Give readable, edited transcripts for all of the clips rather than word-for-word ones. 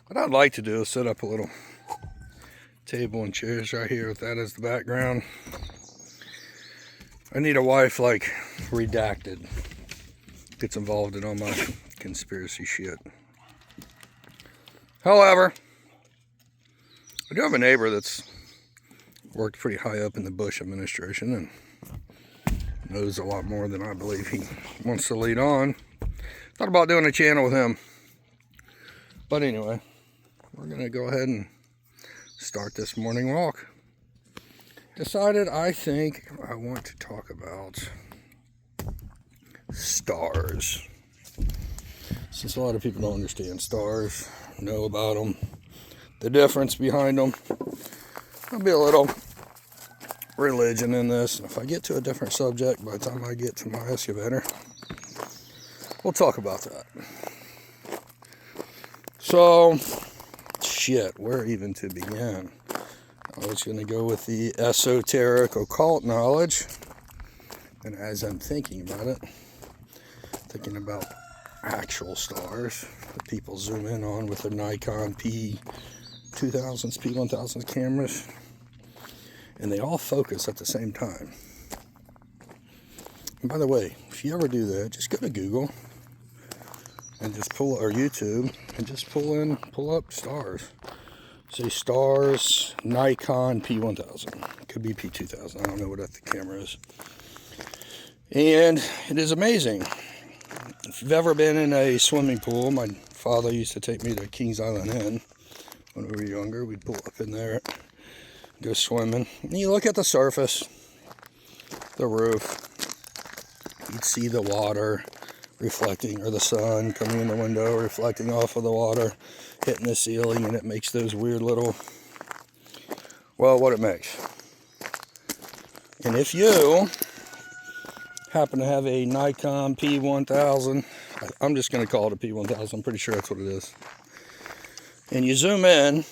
What I'd like to do is set up a little table and chairs right here with that as the background. I need a wife like Redacted. Gets involved in all my conspiracy shit. However, I do have a neighbor that's worked pretty high up in the Bush administration and knows a lot more than I believe he wants to lead on. Thought about doing a channel with him. But anyway, we're going to go ahead and start this morning walk. Decided I think I want to talk about stars. Since a lot of people don't understand stars, know about them, the difference behind them. There'll be a little religion in this. If I get to a different subject by the time I get to my excavator, we'll talk about that. So, shit, where even to begin? I was going to go with the esoteric occult knowledge. And as I'm thinking about it, thinking about actual stars that people zoom in on with their Nikon P2000s, P1000s cameras, and they all focus at the same time. And by the way, if you ever do that, just go to Google and just pull, or YouTube, and just pull up stars. Say stars, Nikon P1000. Could be P2000. I don't know what the camera is. And it is amazing. If you've ever been in a swimming pool, my father used to take me to Kings Island Inn when we were younger. We'd pull up in there, go swimming. And you look at the surface, the roof. You'd see the water reflecting, or the sun coming in the window, reflecting off of the water, hitting the ceiling, and it makes those weird little, well, what it makes. And if you happen to have a Nikon P1000, I'm just going to call it a P1000, I'm pretty sure that's what it is, and you zoom in,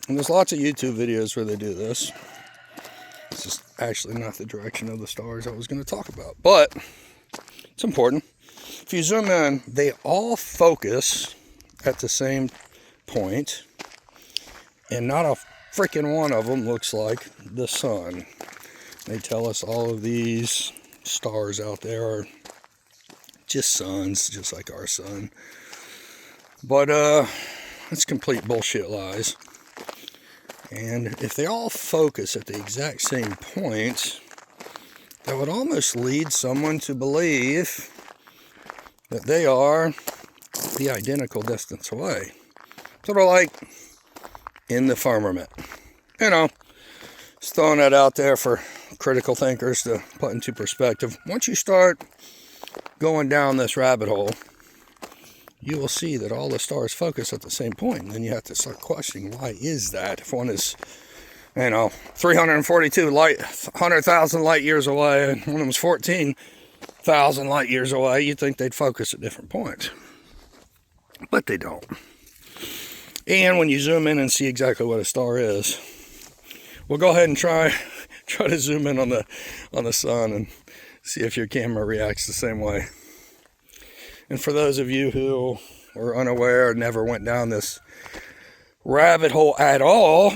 and there's lots of YouTube videos where they do this. It's just actually not the direction of the stars I was going to talk about, but it's important. If you zoom in, they all focus at the same point, and not a freaking one of them looks like the sun. They tell us all of these stars out there are just suns, just like our sun. But it's complete bullshit lies. And if they all focus at the exact same point, that would almost lead someone to believe that they are the identical distance away. Sort of like in the firmament. You know, just throwing that out there for critical thinkers to put into perspective. Once you start going down this rabbit hole, you will see that all the stars focus at the same point. And then you have to start questioning, why is that? If one is, 342 100,000 light years away, and one of them is 14,000 light years away, you'd think they'd focus at different points. But they don't. And when you zoom in and see exactly what a star is, we'll go ahead and try to zoom in on the sun and see if your camera reacts the same way. And for those of you who are unaware, never went down this rabbit hole at all,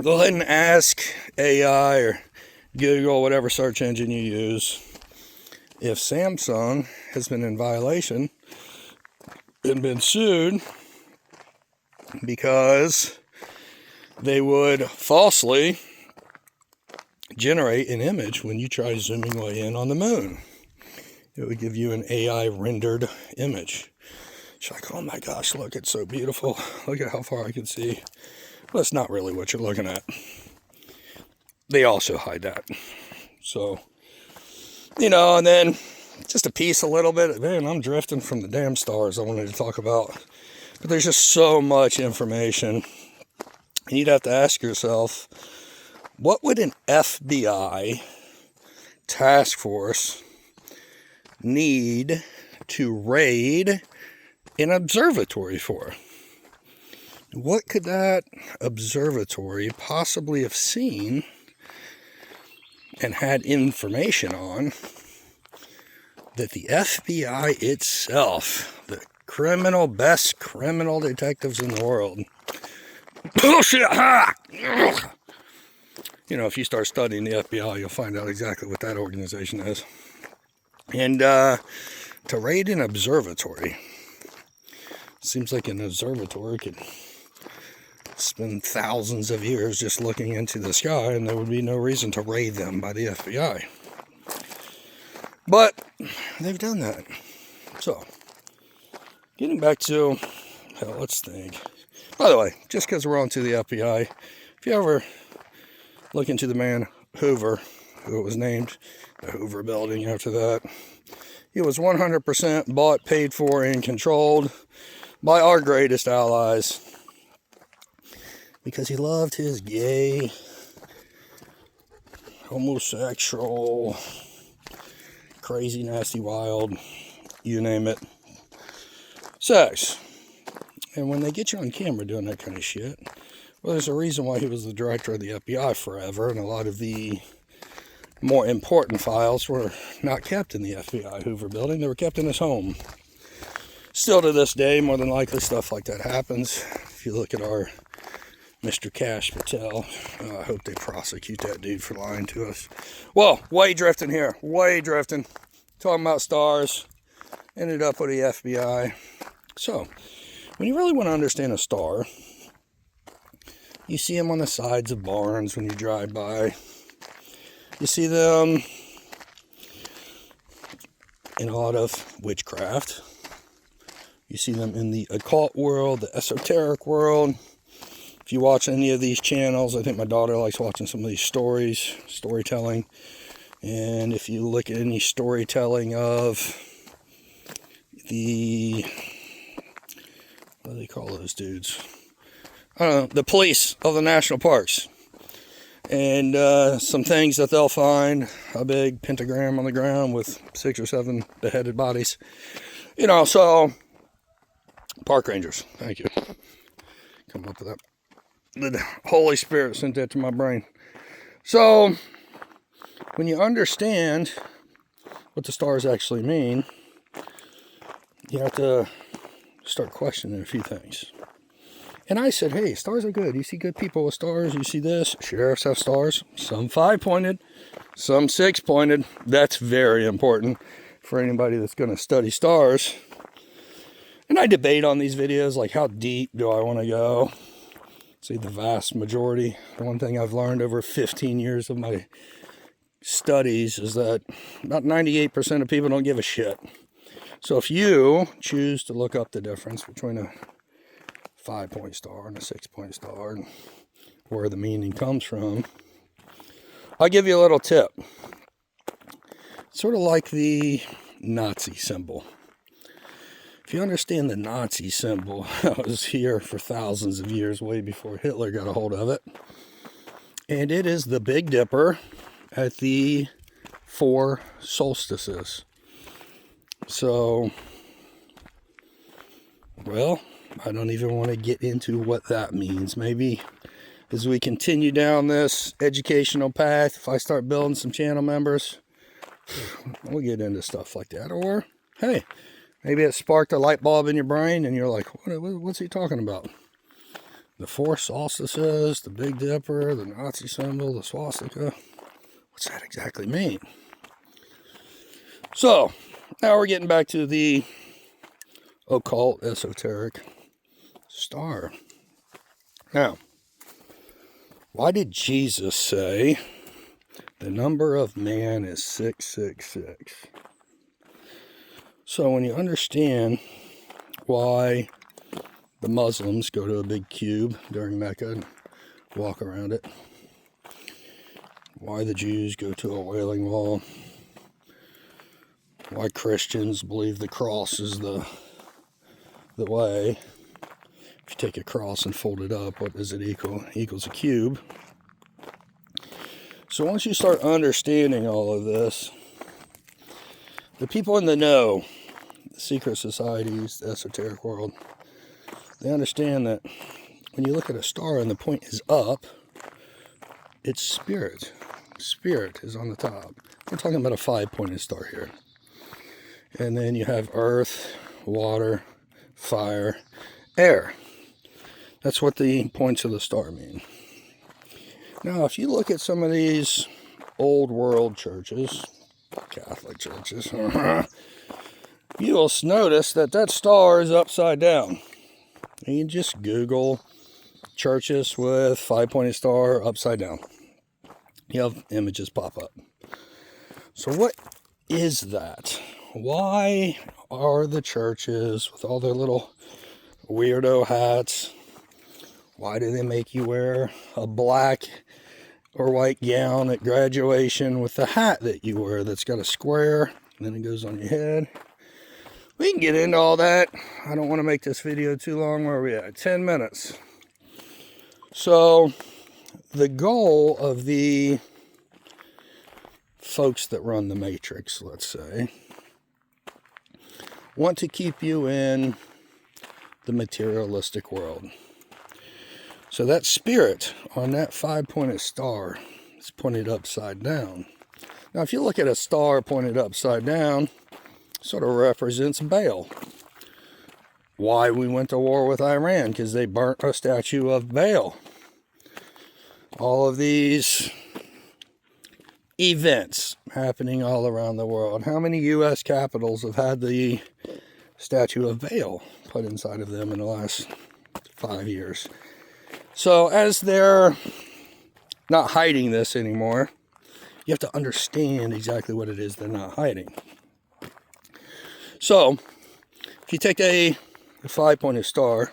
go ahead and ask AI or Google, whatever search engine you use, if Samsung has been in violation and been sued because they would falsely generate an image when you try zooming way in on the moon. It would give you an AI rendered image. It's like, oh my gosh, look, it's so beautiful. Look at how far I can see. Well, that's not really what you're looking at. They also hide that. So, and then just a piece a little bit. Man, I'm drifting from the damn stars I wanted to talk about. But there's just so much information. And you'd have to ask yourself, what would an FBI task force need to raid an observatory for? What could that observatory possibly have seen and had information on that the FBI itself, the best criminal detectives in the world. Bullshit! Ha! You know, if you start studying the FBI, you'll find out exactly what that organization is. And to raid an observatory, seems like an observatory could spend thousands of years just looking into the sky, and there would be no reason to raid them by the FBI. But they've done that. So, getting back to, hell, let's think. By the way, just because we're on to the FBI, if you ever look into the man Hoover, who was named the Hoover Building after that, he was 100% bought, paid for, and controlled by our greatest allies because he loved his gay, homosexual, crazy, nasty, wild, you name it, sex. And when they get you on camera doing that kind of shit, well, there's a reason why he was the director of the FBI forever, and a lot of the more important files were not kept in the FBI Hoover Building. They were kept in his home. Still to this day, more than likely, stuff like that happens. If you look at our Mr. Kash Patel, I hope they prosecute that dude for lying to us. Well, way drifting here. Way drifting. Talking about stars. Ended up with the FBI. So, when you really want to understand a star, you see them on the sides of barns when you drive by. You see them in a lot of witchcraft. You see them in the occult world, the esoteric world. If you watch any of these channels, I think my daughter likes watching some of these storytelling. And if you look at any storytelling of the, what do they call those dudes? I don't know, the police of the national parks. And some things that they'll find, a big pentagram on the ground with 6 or 7 beheaded bodies. You know, so, park rangers, thank you. Come up with that. The Holy Spirit sent that to my brain. So, when you understand what the stars actually mean, you have to start questioning a few things. And I said, hey, stars are good. You see good people with stars. You see this. Sheriffs have stars. Some 5-pointed. Some 6-pointed. That's very important for anybody that's going to study stars. And I debate on these videos, like how deep do I want to go? See, the vast majority. The one thing I've learned over 15 years of my studies is that about 98% of people don't give a shit. So if you choose to look up the difference between a 5-point star and a 6-point star, and where the meaning comes from, I'll give you a little tip. Sort of like the Nazi symbol. If you understand the Nazi symbol, it was here for thousands of years, way before Hitler got a hold of it. And it is the Big Dipper at the 4 solstices. So, well, I don't even want to get into what that means. Maybe as we continue down this educational path, if I start building some channel members, we'll get into stuff like that. Or, hey, maybe it sparked a light bulb in your brain and you're like, what's he talking about? The 4 solstices, the Big Dipper, the Nazi symbol, the swastika. What's that exactly mean? So, now we're getting back to the occult, esoteric star. Now, why did Jesus say the number of man is 666? So when you understand why the Muslims go to a big cube during Mecca and walk around it, why the Jews go to a Wailing Wall, why Christians believe the cross is the way. If you take a cross and fold it up, what does it equal? It equals a cube. So once you start understanding all of this, the people in the know, the secret societies, the esoteric world, they understand that when you look at a star and the point is up, it's spirit. Spirit is on the top. We're talking about a 5-pointed star here. And then you have earth, water, fire, air. That's what the points of the star mean. Now, if you look at some of these old world churches, Catholic churches, you will notice that that star is upside down. And you just Google churches with 5-pointed star upside down. You have images pop up. So what is that? Why are the churches with all their little weirdo hats, why do they make you wear a black or white gown at graduation with the hat that you wear that's got a square and then it goes on your head? We can get into all that. I don't want to make this video too long. Where are we at? 10 minutes. So the goal of the folks that run the Matrix, let's say, want to keep you in the materialistic world. So that spirit on that 5-pointed star is pointed upside down. Now, if you look at a star pointed upside down, it sort of represents Baal. Why we went to war with Iran? Because they burnt a statue of Baal. All of these events happening all around the world. How many U.S. capitals have had the statue of Baal put inside of them in the last 5 years? So as they're not hiding this anymore, you have to understand exactly what it is they're not hiding. So if you take a 5-pointed star,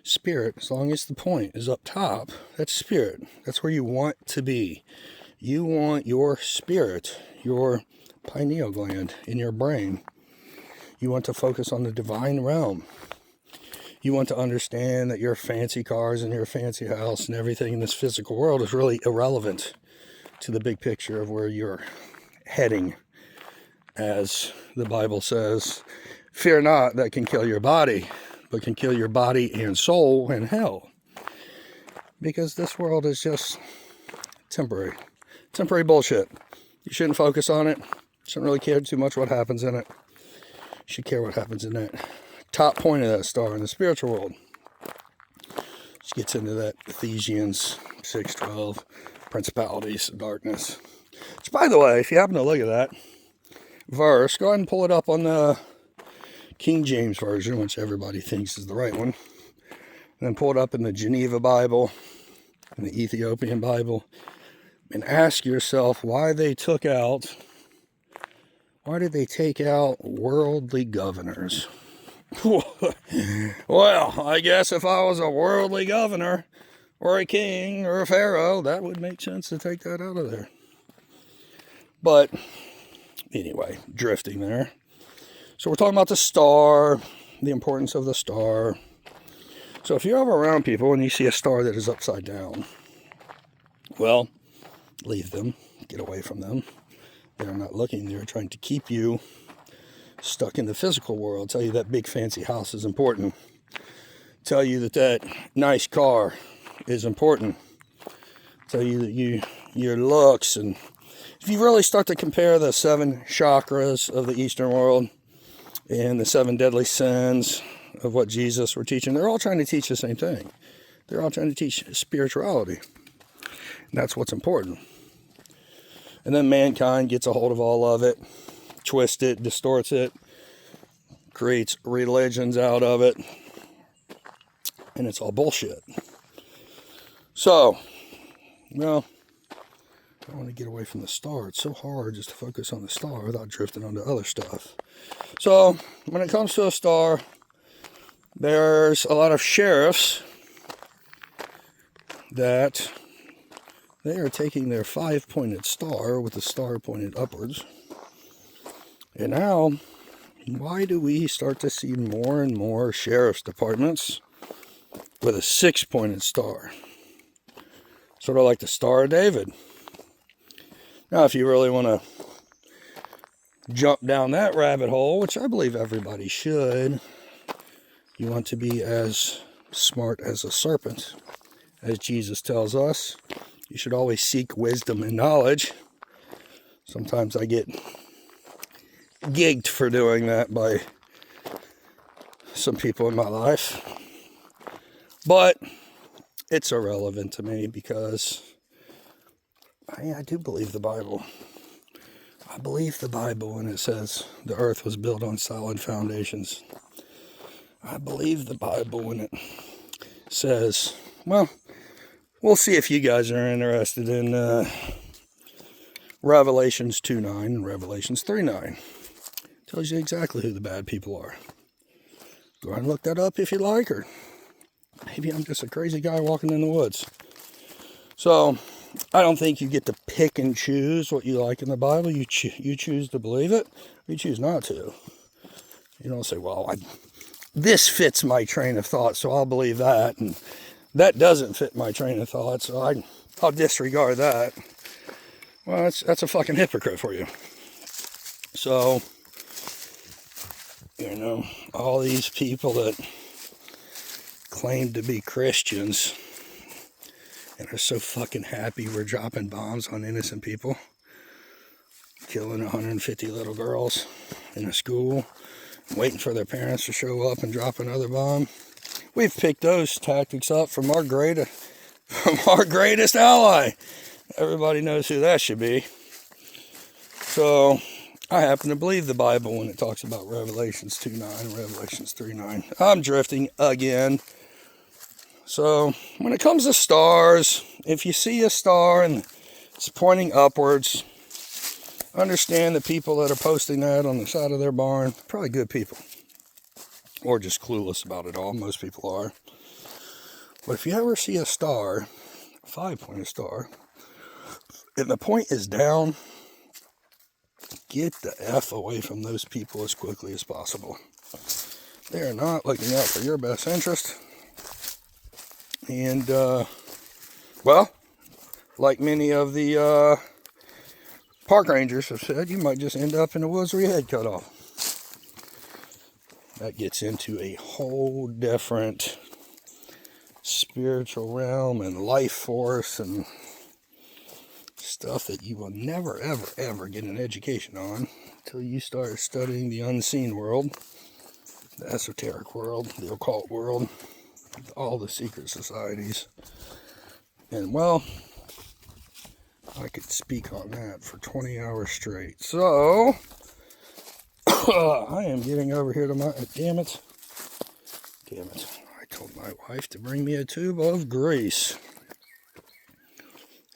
spirit, as long as the point is up top, that's spirit. That's where you want to be. You want your spirit, your pineal gland in your brain. You want to focus on the divine realm. You want to understand that your fancy cars and your fancy house and everything in this physical world is really irrelevant to the big picture of where you're heading. As the Bible says, fear not that can kill your body, but can kill your body and soul in hell. Because this world is just temporary. Temporary bullshit. You shouldn't focus on it. You shouldn't really care too much what happens in it. You should care what happens in that top point of that star in the spiritual world. Which gets into that Ephesians 6:12, principalities of darkness. Which, by the way, if you happen to look at that verse, go ahead and pull it up on the King James Version, which everybody thinks is the right one. And then pull it up in the Geneva Bible and the Ethiopian Bible. And ask yourself why they take out worldly governors. Well, I guess if I was a worldly governor or a king or a pharaoh, that would make sense to take that out of there. But anyway, drifting there. So we're talking about the star, the importance of the star. So if you're ever around people and you see a star that is upside down, well, leave them, get away from them. They're not looking, they're trying to keep you stuck in the physical world. Tell you that big fancy house is important. Tell you that nice car is important. Tell you that your looks. And if you really start to compare the 7 chakras of the Eastern world and the 7 deadly sins of what Jesus were teaching, they're all trying to teach the same thing. They're all trying to teach spirituality. And that's what's important. And then mankind gets a hold of all of it, twists it, distorts it, creates religions out of it, and it's all bullshit. So, well, I want to get away from the star. It's so hard just to focus on the star without drifting onto other stuff. So, when it comes to a star, there's a lot of sheriffs that they are taking their 5-pointed star with the star pointed upwards. And now, why do we start to see more and more sheriff's departments with a 6-pointed star? Sort of like the Star of David. Now, if you really want to jump down that rabbit hole, which I believe everybody should, you want to be as smart as a serpent, as Jesus tells us. You should always seek wisdom and knowledge. Sometimes I get gigged for doing that by some people in my life. But it's irrelevant to me because I do believe the Bible. I believe the Bible when it says the earth was built on solid foundations. I believe the Bible when it says, well, we'll see if you guys are interested in Revelations 2:9 and Revelations 3:9. Tells you exactly who the bad people are. Go ahead and look that up if you like, or maybe I'm just a crazy guy walking in the woods. So, I don't think you get to pick and choose what you like in the Bible. You choose to believe it, or you choose not to. You don't say, well, this fits my train of thought, so I'll believe that, and that doesn't fit my train of thought, so I'll disregard that. Well, that's a fucking hypocrite for you. So, you know, all these people that claim to be Christians and are so fucking happy we're dropping bombs on innocent people, killing 150 little girls in a school, waiting for their parents to show up and drop another bomb. We've picked those tactics up from our greatest ally. Everybody knows who that should be. So, I happen to believe the Bible when it talks about Revelations 2:9 and Revelations 3:9. I'm drifting again. So, when it comes to stars, if you see a star and it's pointing upwards, understand the people that are posting that on the side of their barn, probably good people. Or just clueless about it all. Most people are. But if you ever see a star, a 5-pointed star, and the point is down, get the F away from those people as quickly as possible. They are not looking out for your best interest. And, well, like many of the park rangers have said, you might just end up in the woods with your head cut off. That gets into a whole different spiritual realm and life force and stuff that you will never, ever, ever get an education on until you start studying the unseen world, the esoteric world, the occult world, all the secret societies. And, well, I could speak on that for 20 hours straight. So, I am getting over here to my... Damn it. I told my wife to bring me a tube of grease.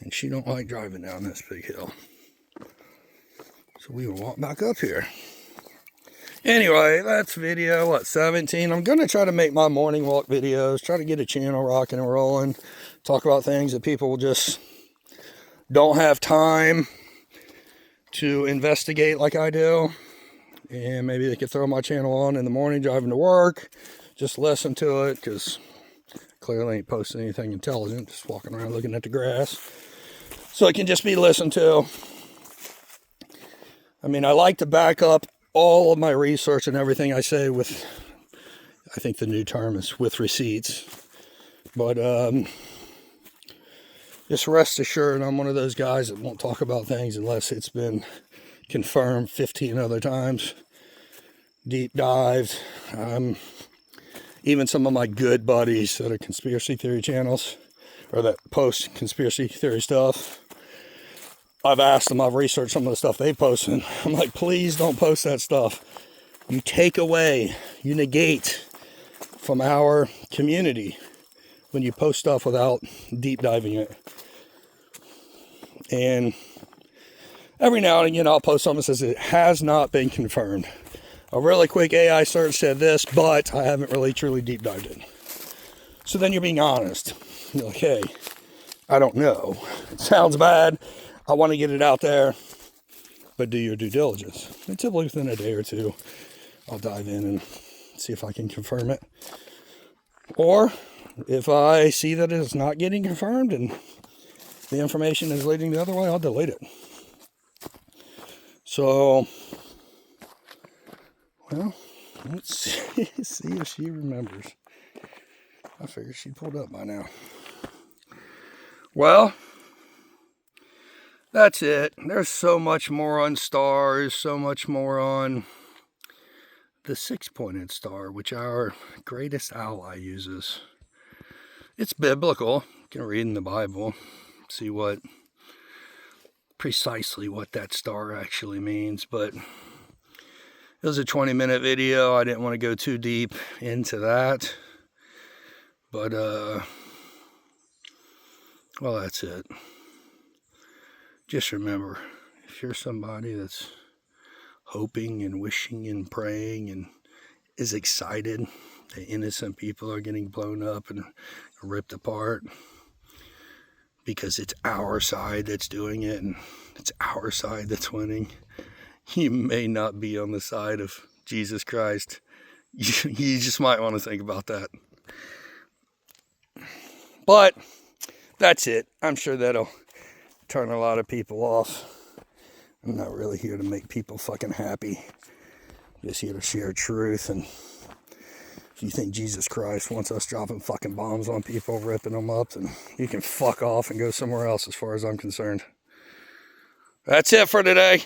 And she don't like driving down this big hill. So we will walk back up here. Anyway, that's video, 17? I'm going to try to make my morning walk videos, try to get a channel rocking and rolling, talk about things that people just don't have time to investigate like I do. And maybe they could throw my channel on in the morning driving to work, just listen to it, because clearly ain't posting anything intelligent, just walking around looking at the grass. So it can just be listened to. I mean, I like to back up all of my research and everything I say with, I think the new term is with receipts. But just rest assured, I'm one of those guys that won't talk about things unless it's been confirmed 15 other times. Deep dives. Even some of my good buddies that are conspiracy theory channels, or that post conspiracy theory stuff, I've asked them, I've researched some of the stuff they post, and I'm like, please don't post that stuff. You take away, you negate from our community when you post stuff without deep diving it. And every now and again, I'll post something that says it has not been confirmed. A really quick AI search said this, but I haven't really truly deep dived it. So then you're being honest. You're like, hey, I don't know. It sounds bad. I want to get it out there, but do your due diligence. And typically within a day or two, I'll dive in and see if I can confirm it. Or if I see that it's not getting confirmed and the information is leading the other way, I'll delete it. So, well, let's see if she remembers. I figured she pulled up by now. Well, that's it. There's so much more on stars, so much more on the six-pointed star, which our greatest ally uses. It's biblical. You can read in the Bible, see precisely what that star actually means, but it was a 20-minute video. I didn't want to go too deep into that, but well, that's it. Just remember, if you're somebody that's hoping and wishing and praying and is excited that innocent people are getting blown up and ripped apart because it's our side that's doing it and it's our side that's winning, you may not be on the side of Jesus Christ. You just might want to think about that. But that's it. I'm sure that'll turn a lot of people off. I'm not really here to make people fucking happy. I'm just here to share truth. And if you think Jesus Christ wants us dropping fucking bombs on people, ripping them up, then you can fuck off and go somewhere else as far as I'm concerned. That's it for today.